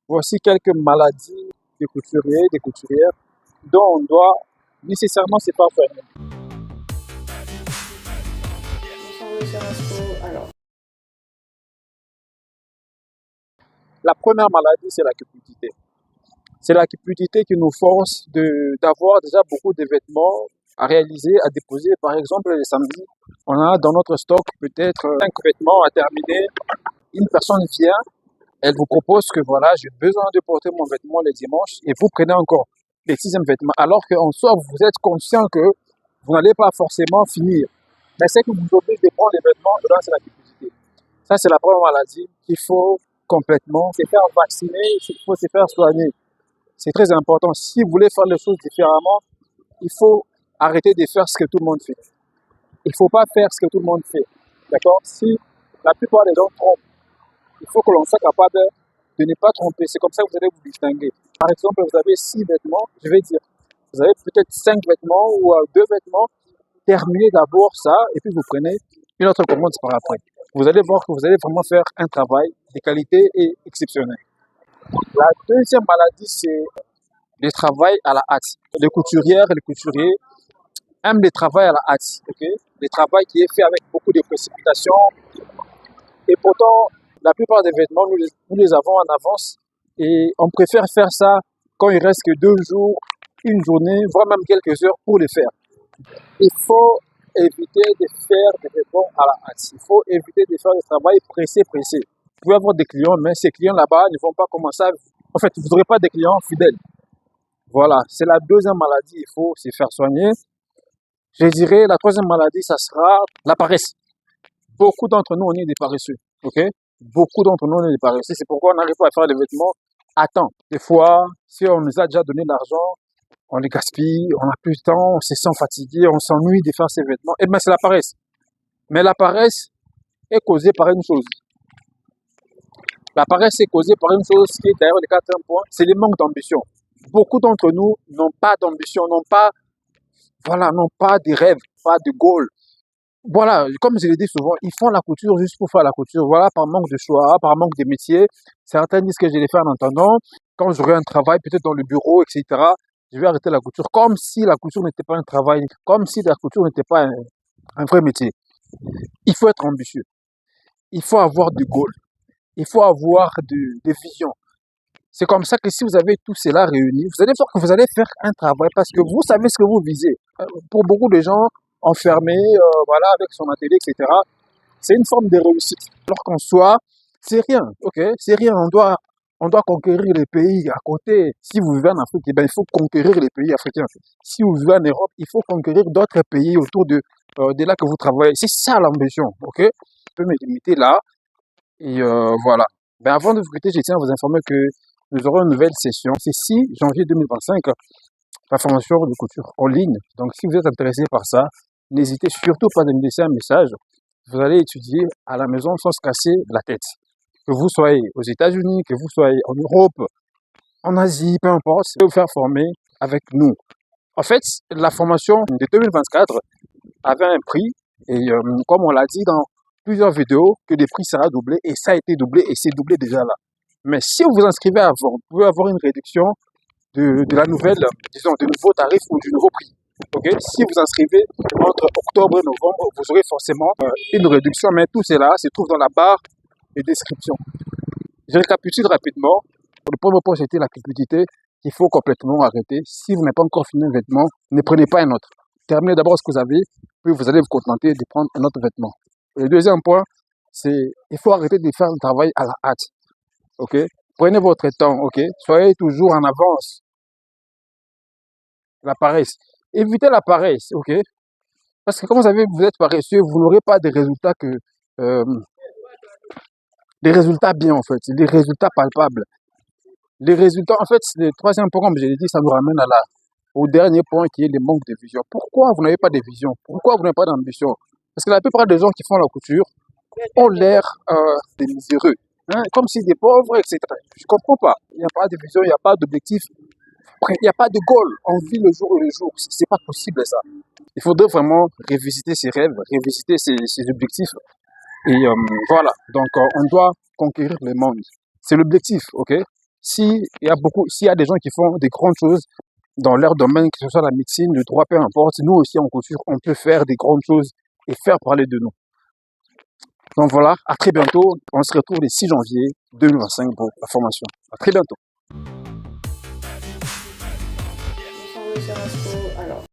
Voici quelques maladies des couturiers, des couturières dont on doit nécessairement se faire soigner. Bonsoir monsieur Rasco. Alors, La première maladie, c'est la cupidité. C'est la cupidité qui nous force d'avoir déjà beaucoup de vêtements à réaliser, à déposer. Par exemple, les samedis, on a dans notre stock peut-être 5 vêtements à terminer. Une personne vient, elle vous propose que voilà, j'ai besoin de porter mon vêtement les dimanches et vous prenez encore les 6e vêtements. Alors qu'en soi, vous êtes conscient que vous n'allez pas forcément finir. Mais c'est que vous oblige de prendre les vêtements, et là, c'est la cupidité. Ça, c'est la première maladie qu'il faut complètement se faire vacciner, il faut se faire soigner. C'est très important. Si vous voulez faire les choses différemment, il faut arrêter de faire ce que tout le monde fait. Il ne faut pas faire ce que tout le monde fait. D'accord? Si la plupart des gens trompent, il faut que l'on soit capable de ne pas tromper. C'est comme ça que vous allez vous distinguer. Par exemple, vous avez 6 vêtements, je vais dire, vous avez peut-être 5 vêtements ou 2 vêtements. Terminez d'abord ça et puis vous prenez une autre commande par après. Vous allez voir que vous allez vraiment faire un travail de qualité et exceptionnel. La deuxième maladie, c'est le travail à la hâte. Les couturières et les couturiers aiment le travail à la hâte. Okay? Le travail qui est fait avec beaucoup de précipitation. Et pourtant, la plupart des vêtements, nous les avons en avance. Et on préfère faire ça quand il reste que 2 jours, une journée, voire même quelques heures pour le faire. Il faut éviter de faire des vêtements à la hâte. Il faut éviter de faire du travail pressé. Vous pouvez avoir des clients, mais ces clients là-bas ne vont pas commencer à... En fait, vous n'aurez pas des clients fidèles. Voilà, c'est la deuxième maladie, il faut se faire soigner. Je dirais, la troisième maladie, ça sera la paresse. Beaucoup d'entre nous, on est des paresseux, ok? Beaucoup d'entre nous, on est des paresseux. C'est pourquoi on n'arrive pas à faire des vêtements à temps. Des fois, si on nous a déjà donné de l'argent, on les gaspille, on n'a plus de temps, on se sent fatigué, on s'ennuie de faire ces vêtements. Eh bien, c'est la paresse. Mais la paresse est causée par une chose. La paresse est causée par une chose qui est d'ailleurs le quatrième point, c'est le manque d'ambition. Beaucoup d'entre nous n'ont pas d'ambition, n'ont pas de rêve, pas de goal. Voilà, comme je l'ai dit souvent, ils font la couture juste pour faire la couture. Voilà, par manque de choix, par manque de métier. Certains disent que je l'ai fait en attendant. Quand j'aurai un travail, peut-être dans le bureau, etc., je vais arrêter la couture. Comme si la couture n'était pas un travail, comme si la couture n'était pas un vrai métier. Il faut être ambitieux. Il faut avoir du goal. Il faut avoir des visions. C'est comme ça que si vous avez tout cela réuni, vous allez voir que vous allez faire un travail parce que vous savez ce que vous visez. Pour beaucoup de gens, enfermés, voilà, avec son atelier, etc., c'est une forme de réussite. Alors qu'en soi, c'est rien, ok? C'est rien. On doit conquérir les pays à côté. Si vous vivez en Afrique, eh bien, il faut conquérir les pays africains. Si vous vivez en Europe, il faut conquérir d'autres pays autour de là que vous travaillez. C'est ça l'ambition, ok? Je peux me limiter là. Et voilà. Ben, avant de vous quitter, je tiens à vous informer que nous aurons une nouvelle session. C'est 6 janvier 2025, la formation de couture en ligne. Donc, si vous êtes intéressé par ça, n'hésitez surtout pas à me laisser un message. Vous allez étudier à la maison sans se casser la tête. Que vous soyez aux États-Unis, que vous soyez en Europe, en Asie, peu importe, vous allez vous faire former avec nous. En fait, la formation de 2024 avait un prix et comme on l'a dit dans plusieurs vidéos, que le prix sera doublé et ça a été doublé et c'est doublé déjà là. Mais si vous vous inscrivez avant, vous pouvez avoir une réduction de la nouvelle, disons, du nouveau tarif ou du nouveau prix. Okay? Si vous inscrivez entre octobre et novembre, vous aurez forcément une réduction, mais tout cela se trouve dans la barre de description. Je récapitule rapidement. Le premier point, c'était la cupidité qu'il faut complètement arrêter. Si vous n'avez pas encore fini un vêtement, ne prenez pas un autre. Terminez d'abord ce que vous avez, puis vous allez vous contenter de prendre un autre vêtement. Et le deuxième point, c'est il faut arrêter de faire un travail à la hâte. Ok? Prenez votre temps, ok? Soyez toujours en avance. La paresse. Évitez la paresse, ok? Parce que comme vous savez, vous êtes paresseux, vous n'aurez pas des résultats des résultats bien en fait, des résultats palpables. Les résultats, en fait, le troisième point, comme je l'ai dit, ça nous ramène au dernier point qui est le manque de vision. Pourquoi vous n'avez pas de vision? Pourquoi vous n'avez pas d'ambition? Parce que la plupart des gens qui font la couture ont l'air des miséreux. Hein, comme si des pauvres, etc. Je ne comprends pas. Il n'y a pas de vision, il n'y a pas d'objectif. Il n'y a pas de goal. On vit le jour et le jour. C'est pas possible ça. Il faudrait vraiment révisiter ses rêves, révisiter ses objectifs. Et voilà. Donc, on doit conquérir le monde. C'est l'objectif, ok? s'il y a des gens qui font des grandes choses dans leur domaine, que ce soit la médecine, le droit, peu importe, nous aussi en couture, on peut faire des grandes choses et faire parler de nous. Donc voilà, à très bientôt. On se retrouve le 6 janvier 2025 pour la formation. À très bientôt. Bonsoir, monsieur Rasco. Alors,